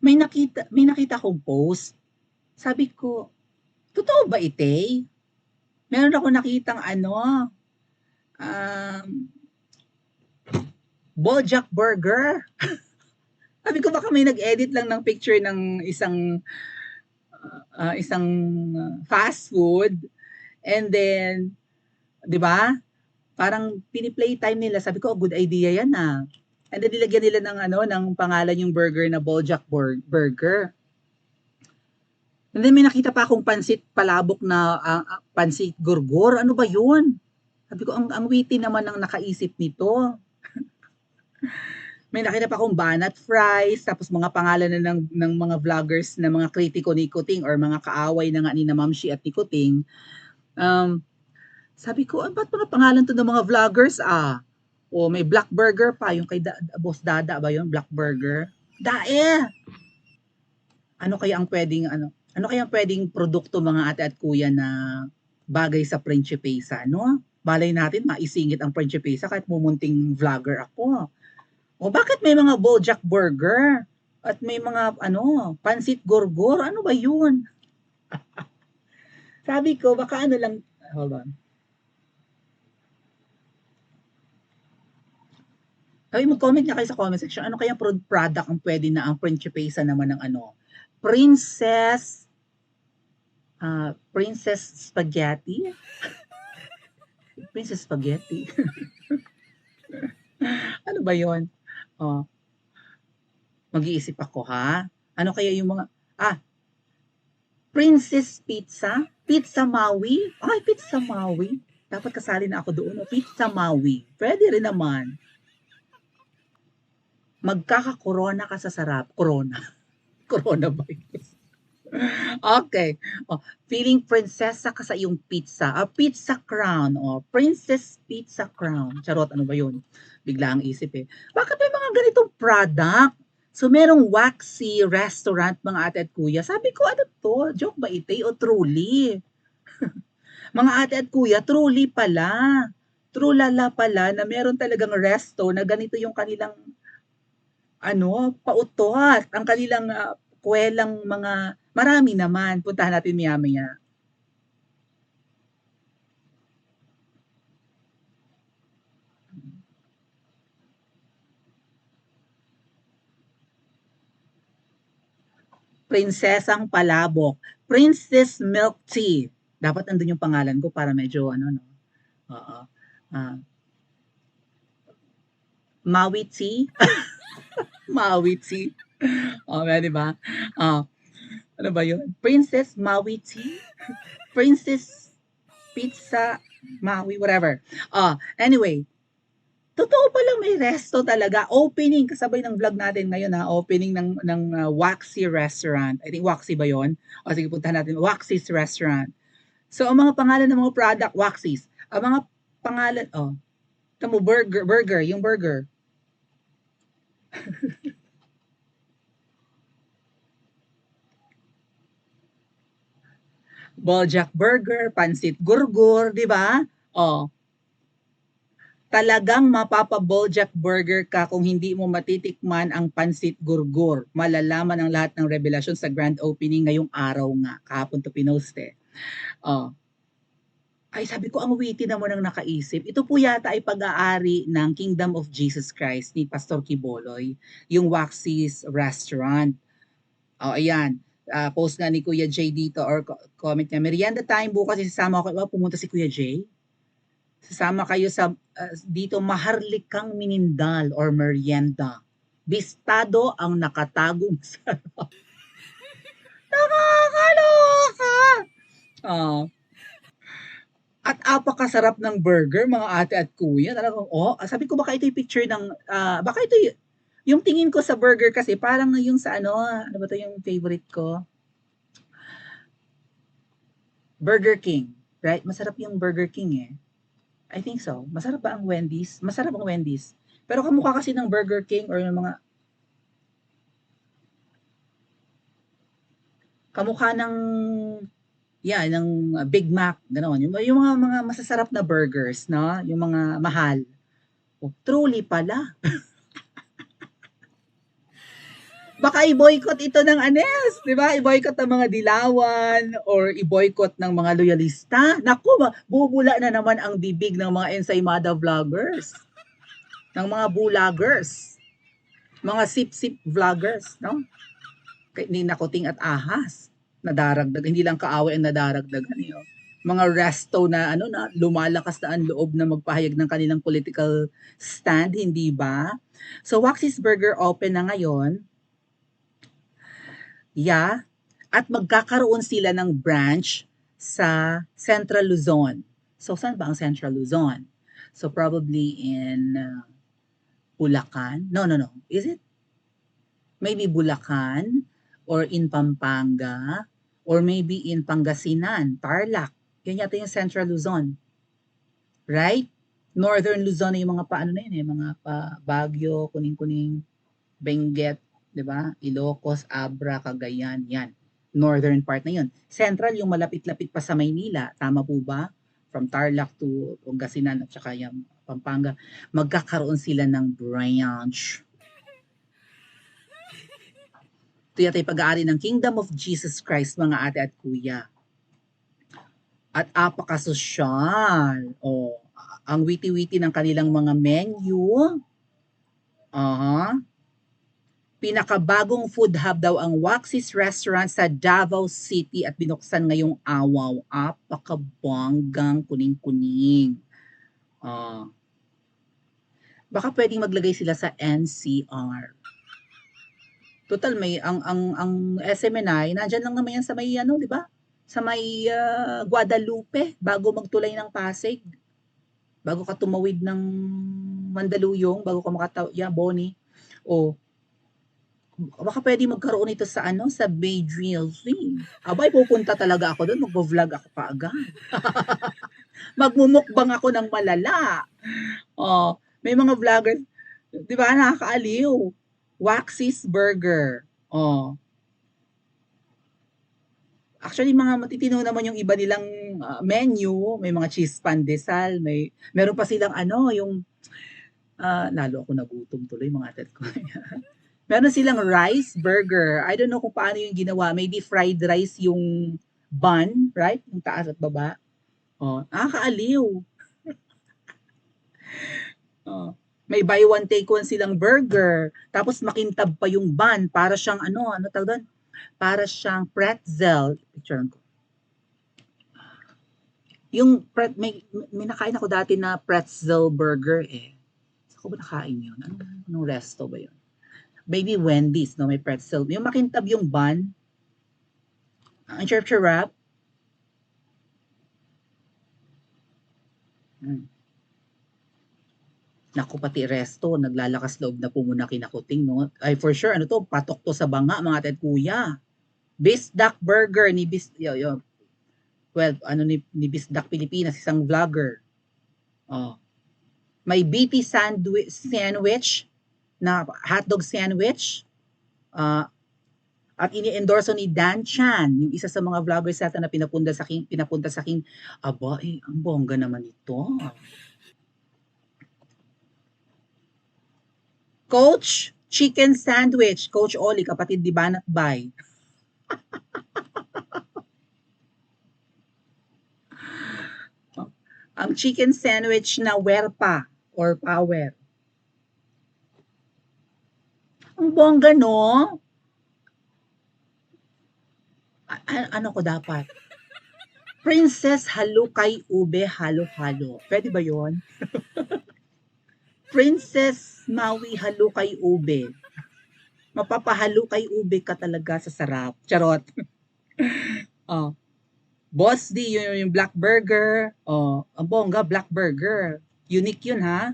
may nakita kong post. Sabi ko, totoo ba ite? Meron ako nakitang um, Bojack Burger. Sabi ko baka may nag-edit lang ng picture ng isang fast food and then, 'di ba? Parang pini-playtime nila. Sabi ko, oh, good idea 'yan ah. And then nilagyan nila ng pangalan yung burger na Bojack Burger. And then may nakita pa akong pansit palabok na pansit gurgur. Ano ba 'yun? Sabi ko, ang witty naman ng nakaisip nito. May nakita pa akong banat fries, tapos mga pangalan na ng mga vloggers na mga kritiko ni Kuting or mga kaaway na nga ni na Mamshi at ni Kuting. Um, Sabi ko, ba't mga pangalan to ng mga vloggers ah? O may Black Burger pa, yung kay Boss Dada ba yun? Black Burger? Dae! Ano kaya ang pwedeng produkto mga ate at kuya na bagay sa Principesa, no? Balay natin maisingit ang Principesa kahit mumunting vlogger ako. O bakit may mga Bojack Burger? At may mga pansit gorgor? Ano ba yun? Sabi ko, baka lang, hold on. Sabi mag-comment nga kayo sa comment section, ano kaya product ang pwede na ang Principesa naman ng Princess Spaghetti? Princess Spaghetti? Ano ba yon? Oh, mag-iisip ako ha. Ano kaya yung mga, Princess Pizza? Pizza Maui? Ay, Pizza Maui. Dapat kasali na ako doon. Pizza Maui. Pwede rin naman. Magkaka-corona ka sa sarap. Corona. Coronavirus. Okay. Oh, feeling prinsesa ka sa iyong pizza. Pizza crown. Princess Pizza Crown. Charot, ano ba yun? Bigla ang isip eh. Bakit may mga ganitong product? So, merong waxy restaurant, mga ate at kuya. Sabi ko, ano to? Joke ba ite o truly? Mga ate at kuya, truly pala. Trulala pala na meron talagang resto na ganito yung kanilang pautot. Ang kanilang kwelang mga marami naman. Puntahan natin maya-maya. Prinsesang Palabok. Princess Milk Tea. Dapat nandun yung pangalan ko para medyo no? Oo. Ah, Maui Tea. Maui Tea. Di ba? Ano ba yun? Princess Maui Tea? Princess Pizza Maui, whatever. Anyway, totoo palang may resto talaga. Opening, kasabay ng vlog natin ngayon opening ng Waxy Restaurant. I think Waxy ba yon? O sige, puntahan natin. Waxy's Restaurant. So, ang mga pangalan ng mga product, Waxy's. Ang mga pangalan, tamo, burger, yung burger. Bojack Burger, Pansit Gurgur, di ba? Talagang mapapa-Bojack Burger ka kung hindi mo matitikman ang Pansit Gurgur. Malalaman ang lahat ng revelasyon sa grand opening ngayong araw nga. Kahapon to pinost eh. Ay, sabi ko, ang witty naman ang nakaisip. Ito po yata ay pag-aari ng Kingdom of Jesus Christ ni Pastor Kiboloy, yung Waxy's Restaurant. Ayan. Post nga ni Kuya Jay dito or comment niya, merienda time bukas, isasama ako. Pumunta si Kuya Jay. Sasama kayo sa dito maharlikang minindal or merienda. Bistado ang nakatagong sarap. Nakakaloka! At apakasarap ng burger, mga ate at kuya. Talagang, sabi ko baka ito yung picture ng, baka ito yung tingin ko sa burger kasi parang yung sa ano ba to yung favorite ko? Burger King. Right? Masarap yung Burger King eh. I think so. Masarap ba ang Wendy's? Masarap ang Wendy's. Pero kamukha kasi ng Burger King or yung mga kamukha ng ng Big Mac, gano'n. Yung mga masasarap na burgers, no? Yung mga mahal. Truly pala. Baka i-boycott ito ng Anes, di ba? I-boycott ng mga dilawan or i-boycott ng mga loyalista. Naku, bubula na naman ang bibig ng mga ensaymada vloggers, ng mga bulagers, mga sip-sip vloggers, no? Ni Nakuting at Ahas, nadaragdag, hindi lang kaaway ang nadaragdagan eh. Mga resto na ano na lumalakas na ang loob na magpahayag ng kanilang political stand, hindi ba? So Waxy's Burger open na ngayon. Yeah. At magkakaroon sila ng branch sa Central Luzon. So, saan ba ang Central Luzon? So, probably in Bulacan. No, no, no. Is it? Maybe Bulacan or in Pampanga or maybe in Pangasinan, Tarlac. Yan yata yung Central Luzon. Right? Northern Luzon na yung mga paano na yun eh, mga pa Baguio, Kuning-Kuning, Benguet, 'di ba? Ilocos, Abra, Cagayan, 'yan. Northern part na 'yon. Central yung malapit-lapit pa sa Maynila, tama po ba? From Tarlac to Pangasinan at saka yung Pampanga, magkakaroon sila ng branch. Ito yata yung pag-aari ng Kingdom of Jesus Christ, mga ate at kuya. At apakasosyal. Oh, ang witi-witi ng kanilang mga menu. Pinakabagong food hub daw ang Waxy's Restaurant sa Davao City at binuksan ngayong Awaw. Apakabanggang kuning-kuning. Baka pwedeng maglagay sila sa NCR. Total may ang SMNI, nandiyan lang naman yan sa may ano, 'di ba? Sa may Guadalupe bago magtulay ng Pasig. Bago ka tumawid ng Mandaluyong, bago ka Boni. O baka pwede magkaroon ito sa ano, sa Bay Drilling. Abay, pupunta talaga ako doon, magvo-vlog ako kaagad. Magmumukbang ako ng malala. Oh, may mga vloggers, 'di ba, nakakaaliw. Waxy's Burger. Oh. Actually, mga matitino naman yung iba nilang menu. May mga cheese pandesal, meron pa silang ano, yung lalo ako nagutom tuloy mga atat ko. Meron silang rice burger. I don't know kung paano yung ginawa. Maybe fried rice yung bun, right? Yung taas at baba. Oh, nakakaaliw. Oh, may buy one take one silang burger. Tapos makintab pa yung bun para siyang ano tawag doon? Para siyang pretzel. Picture ko. Yung may nakain ako dati na pretzel burger eh. Saan ko ba nakain yun? Anong resto ba yun? Maybe Wendy's, no? May pretzel. Yung makintab yung bun. Ang charap. Naku, pati resto, naglalakas loob na po muna kinakuting, no? Ay, for sure, ano to, patok to sa banga, mga tet kuya. Bisdak Burger ni well, ano ni Bisdak Pilipinas, isang vlogger. Oh. May BT sandwich na hotdog sandwich. At ini-endorso ni Dan Chan, yung isa sa mga vloggers natin na pinapunta sa akin, aba, ang bongga naman ito. Coach, chicken sandwich. Coach Oli, kapatid ni Banat Bay. Ang chicken sandwich na werpa or power. Ang bongga, no? Ano ko dapat? Princess Halukay Ube Halo-Halo. Pwede ba yon? Princess Maui Halukay Ube. Mapapahalukay ube ka talaga sa sarap. Charot. Oh. Boss D, yung black burger. Oh, ang bongga, black burger. Unique yun, ha?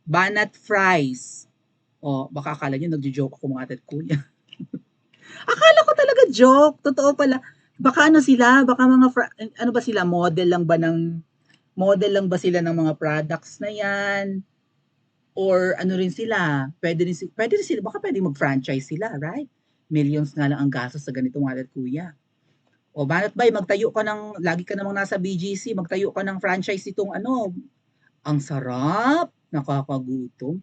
Banat fries. Oh, baka akala nyo nagjo-joke ako mga atat kuya. Akala ko talaga joke. Totoo pala. Baka ano sila, baka mga ano ba sila, model lang ba sila ng mga products na yan? Or ano rin sila, pwede rin sila, baka pwede mag-franchise sila, right? Millions nga lang ang gastos sa ganitong alat kuya. O Banat Bay, magtayo ka ng, lagi ka namang nasa BGC, magtayo ka ng franchise itong ano, ang sarap, nakakagutom.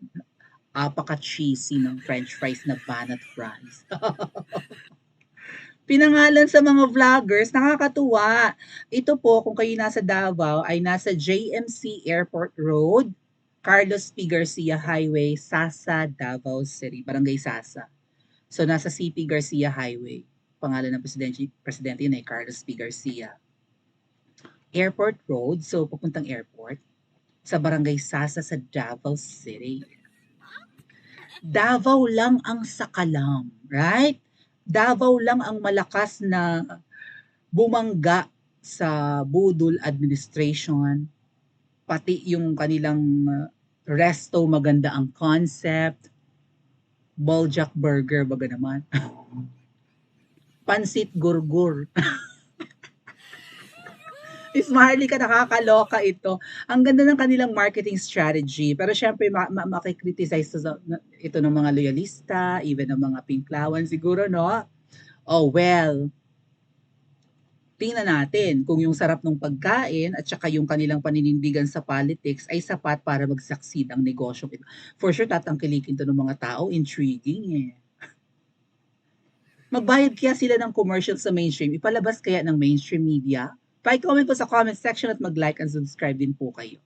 Apaka-cheesy ng french fries na banat fries. Pinangalan sa mga vloggers, nakakatuwa. Ito po, kung kayo nasa Davao, ay nasa JMC Airport Road, Carlos P. Garcia Highway, Sasa, Davao City, Barangay Sasa. So, nasa CP Garcia Highway. Pangalan ng presidente yun ay Carlos P. Garcia. Airport Road, so papuntang airport, sa Barangay Sasa sa Davao City. Davao lang ang sakalam, right? Davao lang ang malakas na bumangga sa budol administration, pati yung kanilang resto maganda ang concept, Boljak Burger baga naman. Pansit Gurgur. Smartly ka, nakakaloka ito. Ang ganda ng kanilang marketing strategy. Pero syempre, makikriticize ito ng mga loyalista, even ng mga pinklawan siguro, no? Oh, well, tingnan natin kung yung sarap ng pagkain at saka yung kanilang paninindigan sa politics ay sapat para mag-succeed ang negosyo. For sure, tatangkilikin to ng mga tao. Intriguing eh. Magbayad kaya sila ng commercial sa mainstream? Ipalabas kaya ng mainstream media? Pa-comment po sa comment section at mag-like and subscribe din po kayo.